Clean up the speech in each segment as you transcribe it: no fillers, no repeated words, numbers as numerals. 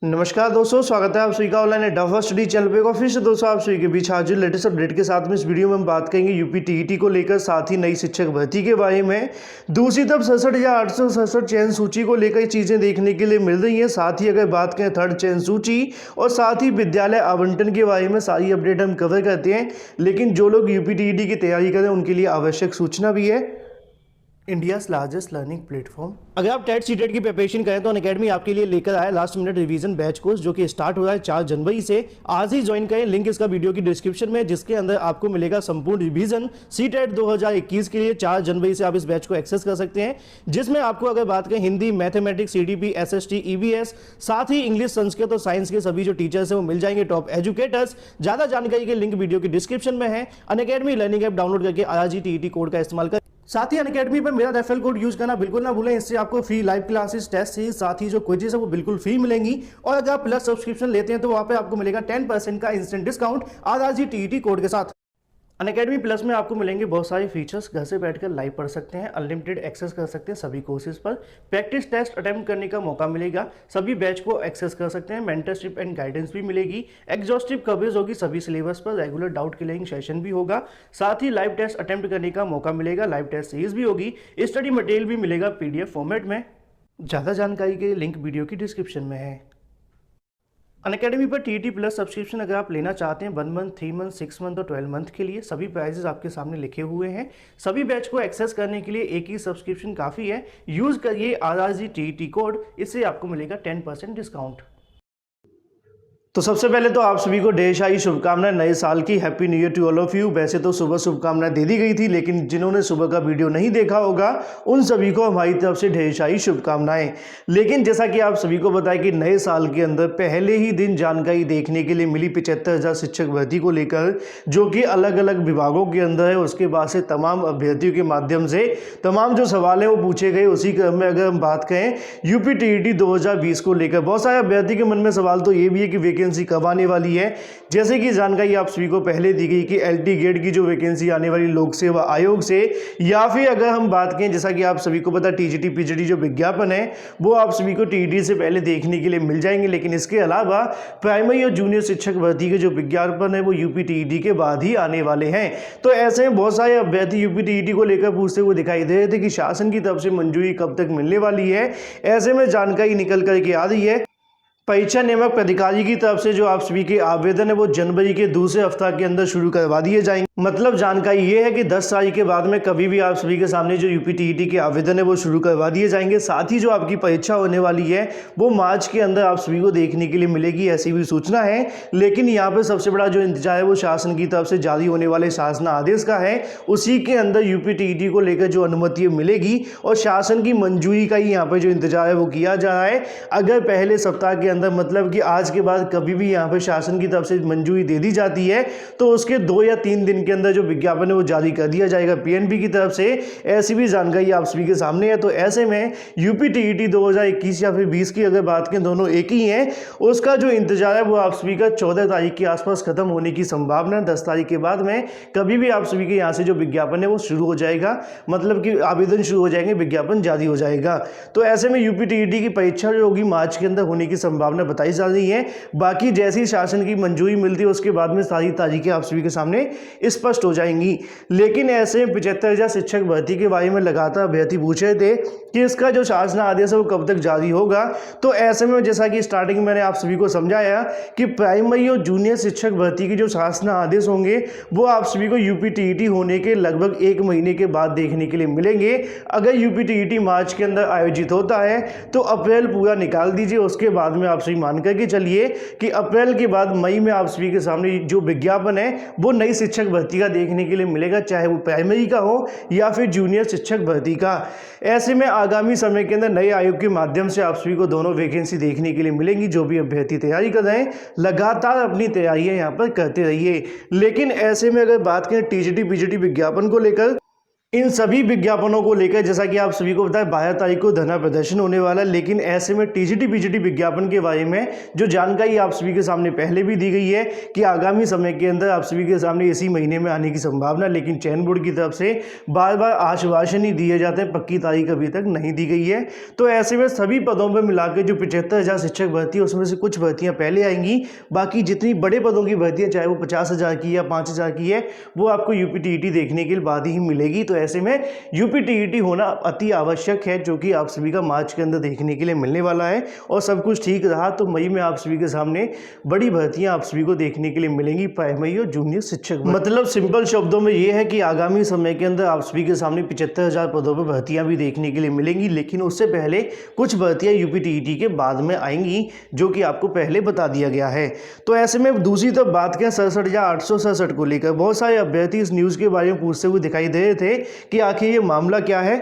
नमस्कार दोस्तों, स्वागत है आप सभी का ऑनलाइन एडा स्टडी चैनल पे। और फिर से दोस्तों आप सभी के बीच हाजिर लेटेस्ट अपडेट के साथ में इस वीडियो में हम बात करेंगे यूपी टीईटी को लेकर, साथ ही नई शिक्षक भर्ती के बारे में। दूसरी तरफ 67,867 चयन सूची को लेकर चीज़ें देखने के लिए मिल रही हैं। साथ ही अगर बात करें थर्ड चयन सूची और साथ ही विद्यालय आवंटन के बारे में सारी अपडेट हम कवर करते हैं। लेकिन जो लोग यूपी टीईटी की तैयारी करें उनके लिए आवश्यक सूचना भी है। India's largest learning platform. अगर आप टेट सीटेट की प्रिपरेशन करें तो अनअकैडमी आपके लिए लेकर आया last minute revision batch course, जो कि स्टार्ट हो रहा है 4 जनवरी से। आज ही ज्वाइन करें, लिंक इसका वीडियो की डिस्क्रिप्शन में, जिसके अंदर आपको मिलेगा संपूर्ण रिवीजन सीटेट 2021 के लिए। 4 जनवरी से आप इस बैच को एक्सेस कर सकते हैं, जिसमें आपको अगर बात करें Hindi, mathematics, CDP, SST, EVS, साथ ही इंग्लिश, संस्कृत और साइंस के सभी जो टीचर्स हैं वो मिल जाएंगे, टॉप एजुकेटर्स। ज्यादा जानकारी के लिंक वीडियो की डिस्क्रिप्शन में है। अनअकैडमी लर्निंग ऐप डाउनलोड करके RRG TET कोड का इस्तेमाल कर। साथ ही अनअकैडमी पर मेरा रेफरल कोड यूज करना बिल्कुल ना भूलें। इससे आपको free live classes, test series, साथ ही जो क्विज़ेस है वो बिल्कुल फ्री मिलेंगी। और अगर आप प्लस सब्सक्रिप्शन लेते हैं तो वहां पे आपको मिलेगा 10% का instant discount RRG TET code के साथ। अनअकैडमी प्लस में आपको मिलेंगे बहुत सारे फीचर्स। घर से बैठकर लाइव पढ़ सकते हैं, अनलिमिटेड एक्सेस कर सकते हैं सभी कोर्सेज पर, प्रैक्टिस टेस्ट अटेम्प्ट करने का मौका मिलेगा, सभी बैच को एक्सेस कर सकते हैं, मेंटरशिप एंड गाइडेंस भी मिलेगी, एग्जॉस्टिव कवरेज होगी सभी सिलेबस पर, रेगुलर डाउट क्लियरिंग सेशन भी होगा, साथ ही लाइव टेस्ट अटेम्प्ट करने का मौका मिलेगा, लाइव टेस्ट सीरीज भी होगी, स्टडी मटेरियल भी मिलेगा PDF फॉर्मेट में। ज़्यादा जानकारी के लिंक वीडियो की डिस्क्रिप्शन में है। अनअकैडमी पर TET प्लस सब्सक्रिप्शन अगर आप लेना चाहते हैं 1 मंथ, 3 मंथ, 6 मंथ और 12 मंथ के लिए, सभी प्राइजेस आपके सामने लिखे हुए हैं। सभी बैच को एक्सेस करने के लिए एक ही सब्सक्रिप्शन काफ़ी है। यूज़ करिए RRG TET कोड, इससे आपको मिलेगा 10% डिस्काउंट। तो सबसे पहले तो आप सभी को ढेर सारी शुभकामनाएं, नए साल की happy new year to all of you. वैसे तो सुबह शुभकामनाएं दे दी गई थी, लेकिन जिन्होंने सुबह का वीडियो नहीं देखा होगा उन सभी को हमारी तरफ से ढेर सारी शुभकामनाएं। लेकिन जैसा कि आप सभी को बताया कि नए साल के अंदर पहले ही दिन जानकारी देखने के लिए मिली 75,000 शिक्षक भर्ती को लेकर, जो कि अलग अलग विभागों के अंदर है। उसके बाद से तमाम अभ्यर्थियों के माध्यम से तमाम जो सवाल है वो पूछे गए। उसी क्रम में अगर हम बात करें यूपी टीईटी 2020 को लेकर, बहुत सारे अभ्यर्थी के मन में सवाल तो ये भी है कि वैकेंसी कब आने वाली है। जैसे कि जानकारी आप सभी को पहले दी गई कि LT गेट की जो वैकेंसी आने वाली लोक सेवा आयोग से, या फिर अगर हम बात करें जैसा कि आप सभी को पता TGT PGT जो विज्ञापन है वो आप सभी को TET से पहले देखने के लिए मिल जाएंगे। लेकिन इसके अलावा प्राइमरी और जूनियर शिक्षक भर्ती के जो विज्ञापन है वो यूपी TET के बाद ही आने वाले हैं। तो ऐसे में बहुत सारे अभ्यर्थी यूपी TET को लेकर पूछते हुए दिखाई दे रहे थे कि शासन की तरफ से मंजूरी कब तक मिलने वाली है। ऐसे में जानकारी निकल करके आ रही है, परीक्षा नियामक प्राधिकारी की तरफ से जो आप सभी के आवेदन है वो जनवरी के दूसरे हफ्ता के अंदर शुरू करवा दिए जाएंगे। मतलब जानकारी ये है कि 10 तारीख के बाद में कभी भी आप सभी के सामने जो यूपी TET के आवेदन है वो शुरू करवा दिए जाएंगे। साथ ही जो आपकी परीक्षा होने वाली है वो मार्च के अंदर आप सभी को देखने के लिए मिलेगी, ऐसी भी सूचना है। लेकिन यहाँ पर सबसे बड़ा जो इंतजार है वो शासन की तरफ से जारी होने वाले शासन आदेश का है। उसी के अंदर यूपी TET को लेकर जो अनुमति मिलेगी और शासन की मंजूरी का ही यहाँ पर जो इंतजार है वो किया जा रहा है। अगर पहले सप्ताह के अंदर, मतलब कि आज के बाद कभी भी यहाँ पर शासन की तरफ से मंजूरी दे दी जाती है तो उसके 2 या 3 दिन के अंदर जो विज्ञापन है वो जारी कर दिया जाएगा PNB की तरफ से। ऐसी भी जानकारी आप सभी के सामने है। तो ऐसे में यूपी TET 2021 या फिर 20 की अगर बात करें, दोनों एक ही हैं। उसका जो इंतजार है वो आप सभी का 14 तारीख के आसपास खत्म होने की संभावना है। 10 तारीख के बाद में कभी भी आप सभी के यहाँ से जो विज्ञापन है वो शुरू हो जाएगा, मतलब कि आवेदन शुरू हो जाएंगे, विज्ञापन जारी हो जाएगा। तो ऐसे में यूपी TET की परीक्षा जो होगी मार्च के अंदर होने की संभावना बताई जा रही है। बाकी जैसी शासन की मंजूरी मिलती है उसके बाद में सारी तारीखें आप सभी के सामने स्पष्ट हो जाएंगी। लेकिन ऐसे 75,000 शिक्षक भर्ती के बारे में लगातार अभ्यर्थी पूछ रहे थे कि इसका जो शासन आदेश है वो कब तक जारी होगा। तो ऐसे में जैसा कि स्टार्टिंग में मैंने आप सभी को समझाया कि प्राइमरी और जूनियर शिक्षक भर्ती के जो शासन आदेश होंगे वो आप सभी को यूपी TET होने के लगभग 1 महीने के बाद देखने के लिए मिलेंगे। अगर यूपी TET मार्च के अंदर आयोजित होता है तो अप्रैल पूरा निकाल दीजिए। उसके बाद में आप सभी मान करके चलिए कि अप्रैल के बाद मई में आप सभी के सामने जो विज्ञापन है वो नई शिक्षक भर्ती का देखने के लिए मिलेगा, चाहे वो प्राइमरी का हो या फिर जूनियर शिक्षक भर्ती का। ऐसे में आगामी समय के अंदर नए आयोग के माध्यम से आप सभी को दोनों वैकेंसी देखने के लिए मिलेंगी। जो भी अभ्यर्थी तैयारी कर रहे हैं लगातार अपनी तैयारियां यहाँ पर करते रहिए। लेकिन ऐसे में अगर बात करें TGT PGT विज्ञापन को लेकर, इन सभी विज्ञापनों को लेकर जैसा कि आप सभी को पता है 12 तारीख को धरना प्रदर्शन होने वाला है, लेकिन ऐसे में टीजीटी पीजीटी विज्ञापन के बारे में जो जानकारी आप सभी के सामने पहले भी दी गई है कि आगामी समय के अंदर आप सभी के सामने इसी महीने में आने की संभावना, लेकिन चयन बोर्ड की तरफ से बार बार आश्वासन ही दिए जाते हैं, पक्की तारीख अभी तक नहीं दी गई है। तो ऐसे में सभी पदों पर मिलाकर जो 75,000 शिक्षक भर्ती है उसमें से कुछ भर्तियाँ पहले आएंगी, बाकी जितनी बड़े पदों की भर्तियाँ चाहे वो 50,000 की या 5,000 की है वो आपको यूपीटीईटी देखने के बाद ही मिलेगी। तो ऐसे में यूपीटीईटी होना अति आवश्यक है, जो कि आप सभी का मार्च के अंदर देखने के लिए मिलने वाला है। और सब कुछ ठीक रहा तो मई में आप सभी के सामने बड़ी भर्तियां आप सभी को देखने के लिए मिलेंगी, प्राइमरी और जूनियर शिक्षक। मतलब सिंपल शब्दों में यह है कि आगामी समय के अंदर आप सभी के सामने 75,000 पदों पर भर्तियां भी देखने के लिए मिलेंगी, लेकिन उससे पहले कुछ भर्तियां यूपीटीईटी के बाद में आएंगी, जो कि आपको पहले बता दिया गया है। तो ऐसे में दूसरी तरफ बात करें 67,867 को लेकर बहुत सारे अभ्यर्थी इस न्यूज़ के बारे में पूछते हुए दिखाई दे रहे थे कि आखिर ये मामला क्या है,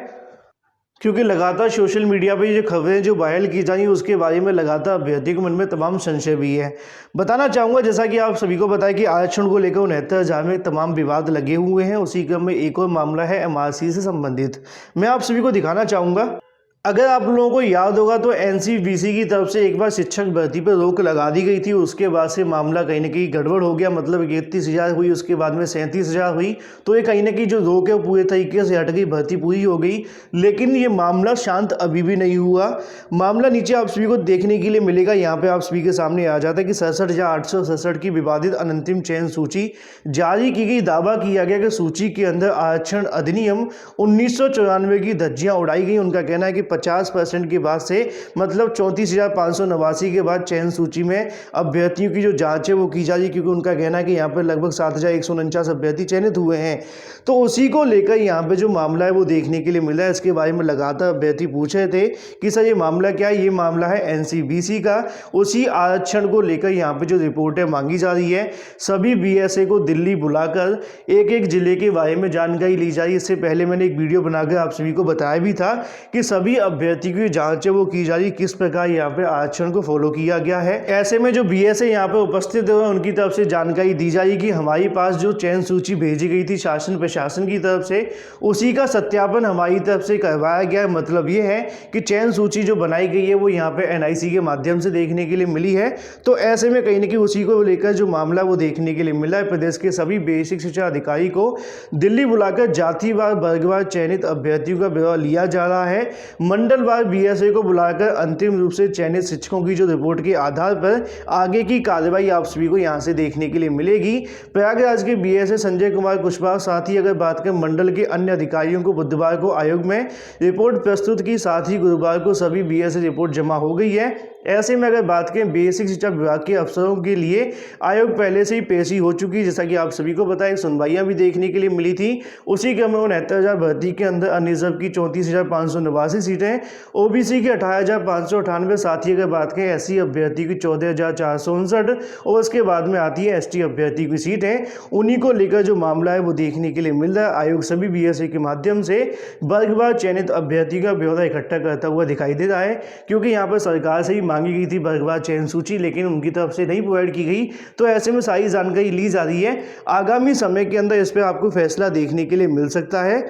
क्योंकि लगातार सोशल मीडिया पर ये खबरें जो वायरल की जा रही हैं उसके बारे में लगातार अभ्यर्थी के मन में तमाम संशय भी है। बताना चाहूँगा जैसा कि आप सभी को पता है कि आरक्षण को लेकर 69,000 में तमाम विवाद लगे हुए हैं। उसी क्रम में एक और मामला है एमआरसी से संबंधित, मैं आप सभी को दिखाना चाहूँगा। अगर आप लोगों को याद होगा तो एनसीवीसी की तरफ से एक बार शिक्षक भर्ती पर रोक लगा दी गई थी, उसके बाद से मामला कहीं ना कहीं गड़बड़ हो गया। मतलब 31,000 हुई, उसके बाद में 37,000 हुई, तो ये कहीं ना कहीं जो रोक है वो पूरे तरीके से हट गई, भर्ती पूरी हो गई। लेकिन ये मामला शांत अभी भी नहीं हुआ। मामला नीचे आप सभी को देखने के लिए मिलेगा, यहाँ पे आप सभी के सामने आ जाता है कि 67,867 की विवादित अनंतिम चयन सूची जारी की गई। दावा किया गया कि सूची के अंदर आरक्षण अधिनियम 1994 की धज्जियां उड़ाई गई। उनका कहना है कि 50% के बाद से मतलब 34,589 के बाद चयन सूची में अभ्यर्थियों की जो जांच है वो की जा रही है, क्योंकि उनका कहना है कि यहाँ पर लगभग 7,149 अभ्यर्थी चयनित हुए हैं। तो उसी को लेकर यहाँ पे जो मामला है वो देखने के लिए मिला है। इसके बारे में लगातार अभ्यर्थी पूछ रहे थे कि सर ये मामला क्या है। ये मामला है एनसीवीसी का, उसी आरक्षण को लेकर यहाँ पे जो रिपोर्टें मांगी जा रही है। सभी बीएसए को दिल्ली बुलाकर एक एक जिले के बारे में जानकारी ली जा रही है। इससे पहले मैंने एक वीडियो बनाकर आप सभी को बताया भी था कि सभी अभ्यर्थी की जांच है वो की जा रही, किस प्रकार यहाँ पे आरक्षण को फॉलो किया गया है। ऐसे में जो बीएसए यहाँ पे उपस्थित हुए उनकी तरफ से जानकारी दी जा रही कि हमारे पास जो चयन सूची भेजी गई थी शासन प्रशासन की तरफ से, उसी का सत्यापन हमारी तरफ से करवाया गया है। मतलब ये है कि चयन सूची जो बनाई गई है वो यहाँ पे एनआईसी के माध्यम से देखने के लिए मिली है। तो ऐसे में कहीं ना कहीं उसी को लेकर जो मामला वो देखने के लिए मिला है। प्रदेश के सभी बेसिक शिक्षा अधिकारी को दिल्ली बुलाकर जातिवार वर्गवार चयनित अभ्यर्थियों का ब्यौरा लिया जा रहा है। मंडलवार बीएसए को बुलाकर अंतिम रूप से चयनित शिक्षकों की जो रिपोर्ट के आधार पर आगे की कार्रवाई आप सभी को यहां से देखने के लिए मिलेगी। प्रयागराज के बीएसए संजय कुमार कुशवाहा, साथ ही अगर बात करें मंडल के अन्य अधिकारियों को बुधवार को आयोग में रिपोर्ट प्रस्तुत की, साथ ही गुरुवार को सभी बीएसए रिपोर्ट जमा हो गई है। ऐसे में अगर बात करें बेसिक शिक्षा विभाग के अफसरों के लिए आयोग पहले से ही पेशी हो चुकी है। जैसा कि आप सभी को पता है सुनवाइयां भी देखने के लिए मिली थी। उसी क्रम में 69,000 भर्ती के अंदर अनरिजर्व की 34,589 सीटें, ओबीसी की 18,598, साथ ही अगर बात करें एससी अभ्यर्थी की 14,459 और उसके बाद में आती है एसटी अभ्यर्थी की सीटें। उन्हीं को लेकर जो मामला है वो देखने के लिए मिल रहा है। आयोग सभी बीएसए के माध्यम से वर्गवार चयनित अभ्यर्थी का ब्यौरा इकट्ठा करता हुआ दिखाई दे रहा है, क्योंकि यहाँ पर सरकार से ही मांगी गई थी वर्गवार चयन सूची, लेकिन उनकी तरफ से नहीं प्रोवाइड की गई। तो ऐसे में सारी जानकारी ली जा रही है। आगामी समय के अंदर इस पर आपको फैसला देखने के लिए मिल सकता है।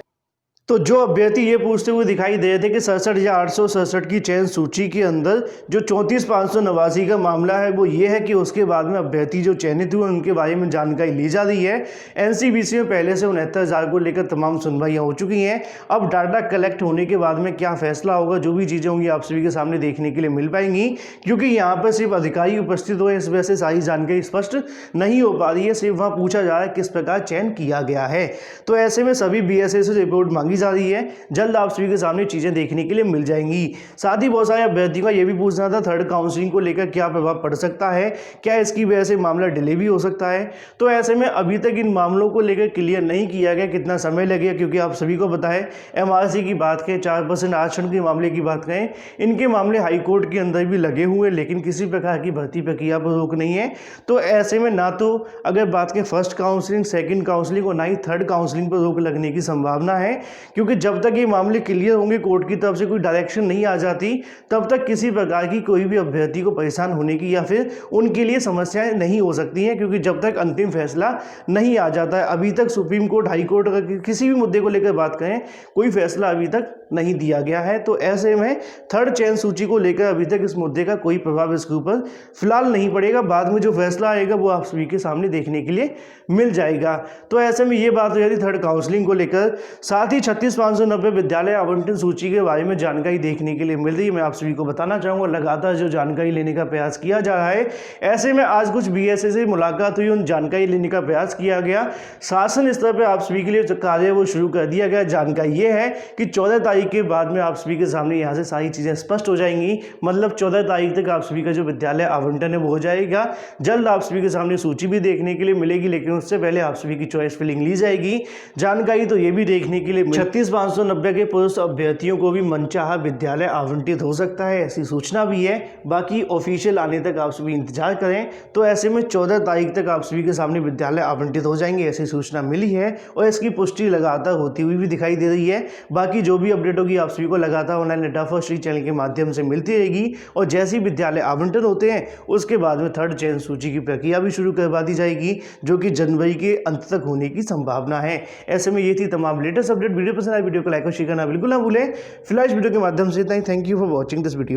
तो जो अभ्यर्थी ये पूछते हुए दिखाई दे रहे थे कि 67,867 की चयन सूची के अंदर जो 34,589 का मामला है वो ये है कि उसके बाद में अभ्यर्थी जो चयनित हुए उनके बारे में जानकारी ली जा रही है। एनसीवीसी में पहले से 69,000 को लेकर तमाम सुनवाइयाँ हो चुकी हैं। अब डाटा कलेक्ट होने के बाद में क्या फैसला होगा, जो भी चीज़ें होंगी आप सभी के सामने देखने के लिए मिल पाएंगी, क्योंकि यहाँ पर सिर्फ अधिकारी उपस्थित हुए, इस वजह से सारी जानकारी स्पष्ट नहीं हो पा रही है। सिर्फ वहाँ पूछा जा रहा है किस प्रकार चयन किया गया है। तो ऐसे में सभी बीएसए से रिपोर्ट मांगी जा रही है। जल्द आप सभी के सामने चीजें देखने के लिए मिल जाएंगी। साथ ही बहुत सारे अभ्यर्थियों का यह भी पूछना था थर्ड काउंसलिंग को लेकर क्या प्रभाव पड़ सकता है, क्या इसकी वजह से मामला डिले भी हो सकता है। तो ऐसे में अभी तक इन मामलों को लेकर क्लियर नहीं किया गया कितना समय लगेगा, क्योंकि आप सभी को पता है एमआरसी की बात करें, 4% आरक्षण के मामले की बात करें, इनके मामले हाईकोर्ट के अंदर भी लगे हुए, लेकिन किसी प्रकार की भर्ती प्रक्रिया पर रोक नहीं है। तो ऐसे में ना तो अगर बात करें फर्स्ट काउंसलिंग, सेकंड काउंसलिंग और ना ही थर्ड काउंसलिंग पर रोक लगने की संभावना है, क्योंकि जब तक ये मामले क्लियर होंगे, कोर्ट की तरफ से कोई डायरेक्शन नहीं आ जाती, तब तक किसी प्रकार की कोई भी अभ्यर्थी को परेशान होने की या फिर उनके लिए समस्याएं नहीं हो सकती हैं, क्योंकि जब तक अंतिम फैसला नहीं आ जाता है। अभी तक सुप्रीम कोर्ट, हाई कोर्ट का किसी भी मुद्दे को लेकर बात करें, कोई फैसला अभी तक नहीं दिया गया है। तो ऐसे में थर्ड चयन सूची को लेकर अभी तक इस मुद्दे का कोई प्रभाव इसके ऊपर फिलहाल नहीं पड़ेगा। बाद में जो फैसला आएगा वो आप सभी के सामने देखने के लिए मिल जाएगा। तो ऐसे में ये बात हो जाती थर्ड काउंसलिंग को लेकर। साथ ही 36,590 विद्यालय आवंटन सूची के बारे में जानकारी देखने के लिए मिल रही है। मैं आप सभी को बताना चाहूँगा, लगातार जो जानकारी लेने का प्रयास किया जा रहा है, ऐसे में आज कुछ बीएसए से मुलाकात हुई, उन जानकारी लेने का प्रयास किया गया। शासन स्तर पर आप सभी के लिए जो कार्य वो शुरू कर दिया गया। जानकारी ये है कि 14 तारीख के बाद में आप सभी के सामने यहाँ से सारी चीज़ें स्पष्ट हो जाएंगी। मतलब 14 तारीख तक आप सभी का जो विद्यालय आवंटन है वो हो जाएगा। जल्द आप सभी के सामने सूची भी देखने के लिए मिलेगी, लेकिन उससे पहले आप सभी की चॉइस फिलिंग ली जाएगी। जानकारी तो ये भी देखने के लिए 36,590 के पुरुष अभ्यर्थियों को भी मनचाहा विद्यालय आवंटित हो सकता है, ऐसी सूचना भी है। बाकी ऑफिशियल आने तक आप सभी इंतजार करें। तो ऐसे में 14 तारीख तक आप सभी के सामने विद्यालय आवंटित हो जाएंगे, ऐसी सूचना मिली है और इसकी पुष्टि लगातार होती हुई भी दिखाई दे रही है। बाकी जो भी अपडेट होगी आप सभी को लगातार ऑनलाइन डेटा फर्स्ट चैनल के माध्यम से मिलती रहेगी और जैसे ही विद्यालय आवंटन होते हैं उसके बाद में थर्ड चयन सूची की प्रक्रिया भी शुरू करवा दी जाएगी, जो कि जनवरी के अंत तक होने की संभावना है। ऐसे में ये थी तमाम लेटेस्ट अपडेट। वीडियो पसंद आए वीडियो को लाइक और शेयर करना बिल्कुल ना भूलें। फिलहाल इस वीडियो के माध्यम से इतना ही। Thank you for watching this video.